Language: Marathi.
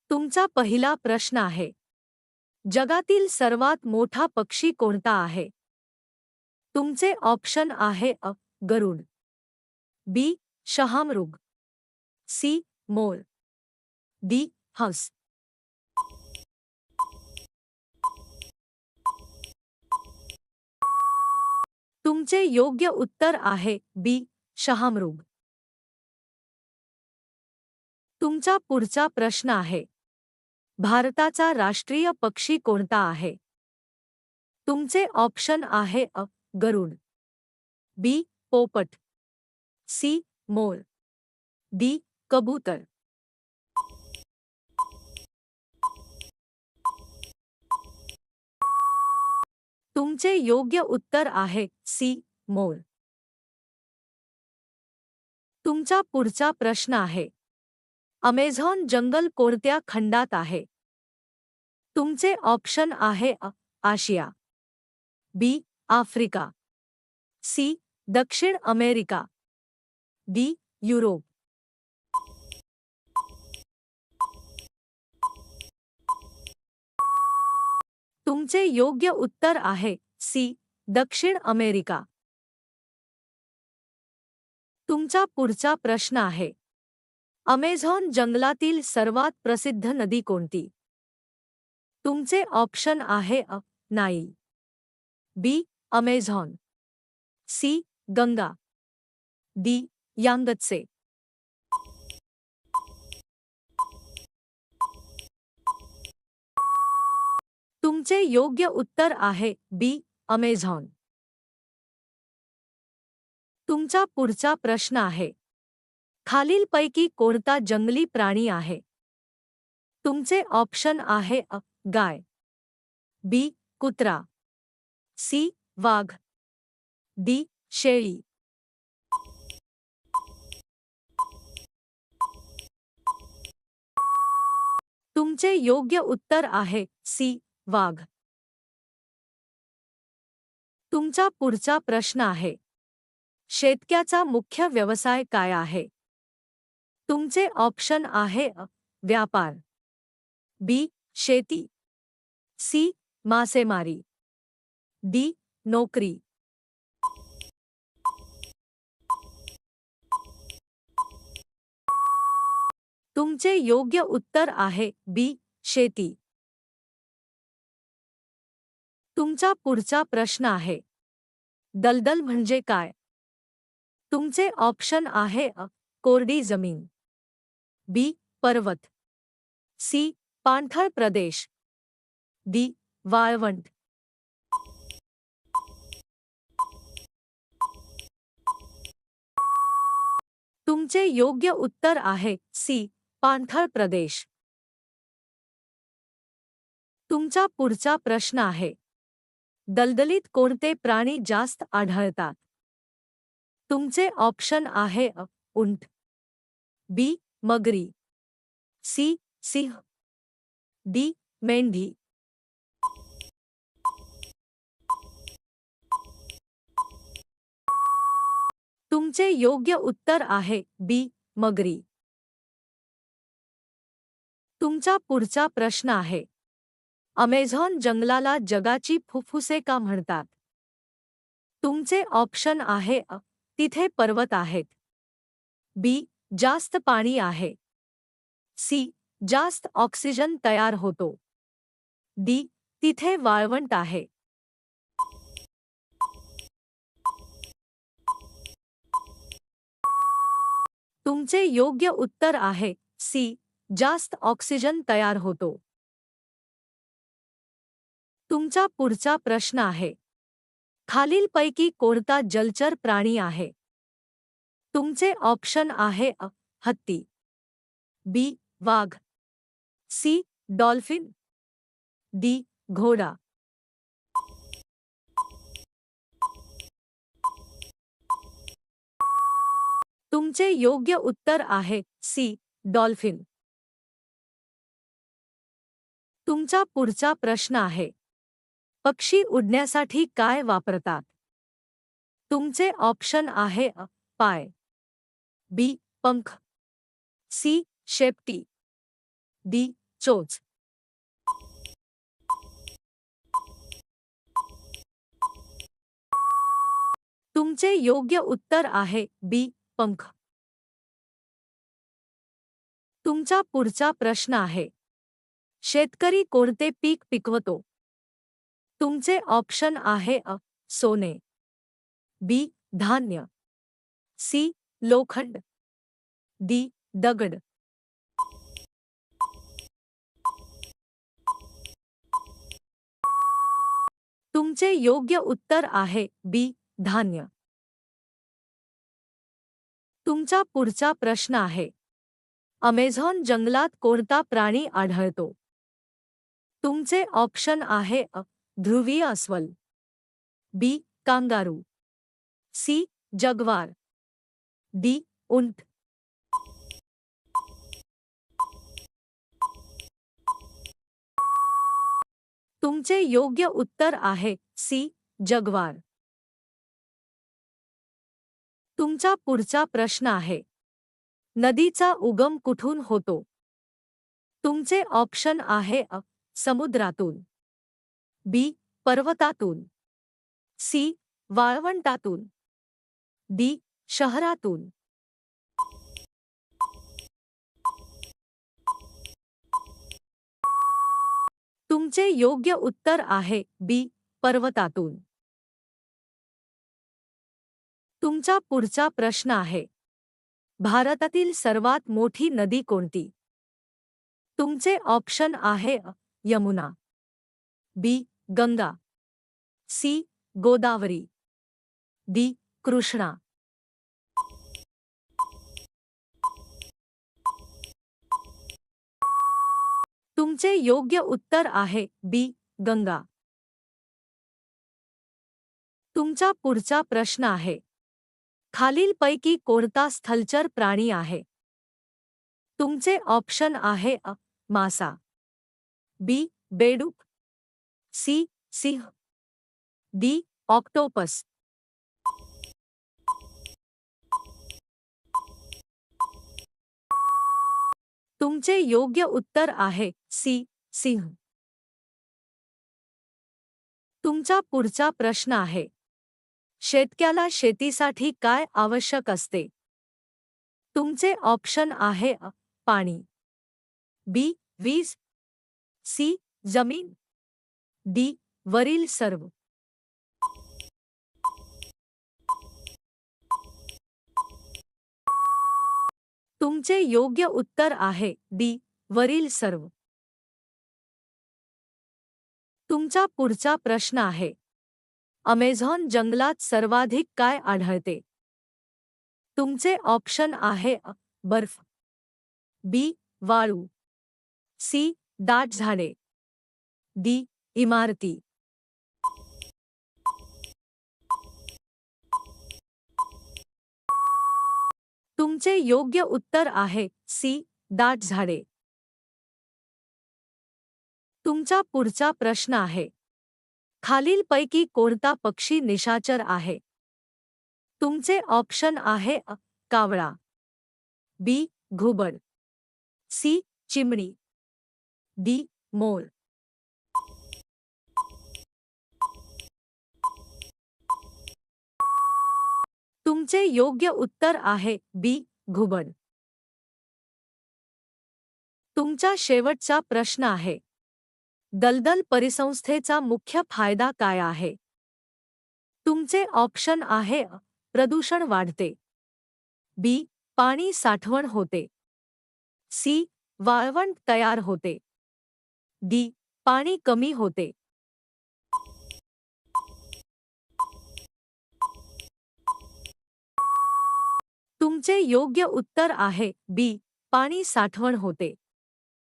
तुमचा पहिला प्रश्न आहे, जगातील सर्वात मोठा पक्षी कोणता आहे? तुमचे ऑप्शन आहे अ. गरुड, बी. शहामृग, सी. मोर, डी. हंस. तुमचे योग्य उत्तर आहे बी. शहामृग. तुमचा पुढचा प्रश्न आहे, भारताचा राष्ट्रीय पक्षी कोणता आहे? तुमचे ऑप्शन आहे अ. गरुड, बी. पोपट, सी. मोर, डी. कबूतर. तुमचे योग्य उत्तर आहे सी. मोर. तुमचा पुढचा प्रश्न आहे, अमेझॉन जंगल कोणत्या खंडात आहे? तुमचे ऑप्शन आहे अ. आशिया, बी. Africa, C. दक्षिण अमेरिका, डी. युरोप. तुमचे योग्य उत्तर आहे सी. दक्षिण अमेरिका. तुमचा पुढचा प्रश्न आहे, अमेझॉन जंगलातील सर्वात प्रसिद्ध नदी कोणती? तुमचे ऑप्शन आहे A. Nile, B. Amazon, C. Ganga, D. Yangtze. तुमचे योग्य उत्तर आहे बी. अमेझॉन. तुमचा पुढचा प्रश्न आहे, खालीलपैकी कोणता जंगली प्राणी आहे? तुमचे ऑप्शन आहे अ. गाय, बी. कुत्रा, सी. वाघ, डी. शेळी. तुमचे योग्य उत्तर आहे सी. वाघ. तुमचा पुढचा प्रश्न आहे, शेतकऱ्याचा मुख्य व्यवसाय काय आहे? तुमचे ऑप्शन आहे अ. व्यापार, बी. शेती, सी. मासेमारी, डी. नोकरी. तुमचे योग्य उत्तर आहे बी. शेती. तुमचा पुढचा प्रश्न आहे, दलदल म्हणजे काय? तुमचे ऑप्शन आहे अ. कोरडी जमीन, बी. पर्वत, सी. पाणथळ प्रदेश, डी. वाळवंट. तुमचे योग्य उत्तर आहे सी. पाणथळ प्रदेश. तुमचा पुढचा प्रश्न आहे, दलदलीत कोणते प्राणी जास्त आढळतात? तुमचे ऑप्शन आहे अ. उंट, बी. मगरी, सी. सिंह, डी. मेंढी. तुमचे योग्य उत्तर आहे बी. मगरी. तुमचा पुढचा प्रश्न आहे, अमेझॉन जंगलाला जगाची फुफ्फुसे का म्हणतात? तुमचे ऑप्शन आहे अ. तिथे पर्वत आहेत, बी. जास्त पाणी आहे, सी. जास्त ऑक्सिजन तयार होतो, डी. तिथे वाळवंट आहे. तुमचे योग्य उत्तर आहे सी. जास्त ऑक्सिजन तयार होतो. तुमचा पुढचा प्रश्न आहे, खालीलपैकी कोणता जलचर प्राणी आहे? तुमचे ऑप्शन आहे अ. हत्ती, बी. वाघ, सी. Dolphin, D. घोडा. तुमचे योग्य उत्तर आहे सी. डॉल्फिन. तुमचा पुढचा प्रश्न आहे, पक्षी उडण्यासाठी काय वापरतात? तुमचे ऑप्शन आहे अ. पाय, बी. पंख, सी. शेपटी, डी. चोच. तुमचे योग्य उत्तर आहे बी. पंख. तुमचा पुढचा प्रश्न आहे, शेतकरी कोणते पीक पिकवतो? तुमचे ऑप्शन आहे अ. सोने, बी. धान्य, सी. लोखंड, डी. दगड. तुमचे योग्य उत्तर आहे बी. धान्य. तुमचा पुढचा प्रश्न आहे, अमेझॉन जंगलात कोणता प्राणी आढळतो? तुमचे ऑप्शन आहे अ. ध्रुवीय अस्वल, B. Kangaroo, C. Jaguar, D. उंट. तुमचे योग्य उत्तर आहे सी. जगवार. तुमचा पुढचा प्रश्न आहे, नदीचा उगम कुठून होतो? तुमचे ऑप्शन आहे अ. समुद्रातून, बी. पर्वतातून, सी. वाळवंटातून, डी. शहरातून. तुमचे योग्य उत्तर आहे बी. पर्वतातून. तुमचा पुढचा प्रश्न आहे, भारतातील सर्वात मोठी नदी कोणती? तुमचे ऑप्शन आहे अ. यमुना, बी. गंगा, सी. गोदावरी, डी. कृष्णा. तुमचे योग्य उत्तर आहे बी. गंगा. तुमचा पुढचा प्रश्न आहे, खालीलपैकी कोणता स्थलचर प्राणी आहे? तुमचे ऑप्शन आहे अ. मासा, बी. बेडूक, सी. सिंह, डी. ऑक्टोपस. तुमचे योग्य उत्तर आहे सी. सिंह. तुमचा पुढचा प्रश्न आहे, शेतकऱ्याला शेतीसाठी काय आवश्यक असते? तुमचे ऑप्शन आहे अ. पाणी, बी. वीज, सी. जमीन, डी. वरील सर्व. तुमचे योग्य उत्तर आहे डी. वरील सर्व. तुमचा पुढचा प्रश्न आहे, अमेझॉन जंगलात सर्वाधिक काय आढळते? तुमचे ऑप्शन आहे अ. बर्फ, बी. वाळू, सी. दाट झाडे, डी. इमारती. तुमचे योग्य उत्तर आहे सी. दाट झाडे. तुमचा पुढचा प्रश्न आहे, खालीलपैकी कोणता पक्षी निशाचर आहे? तुमचे ऑप्शन आहे अ. कावळा, बी. घुबड, सी. चिमणी, डी. मोर. तुमचे योग्य उत्तर आहे बी. घुबड. तुमचा शेवटचा प्रश्न आहे, दलदल परिसंस्थेचा मुख्य फायदा काय आहे? तुमचे ऑप्शन आहे अ. प्रदूषण वाढते, बी. पाणी साठवण होते, सी. वाळवंट तयार होते, डी. पाणी कमी होते. तुमचे योग्य उत्तर आहे बी. पाणी साठवण होते.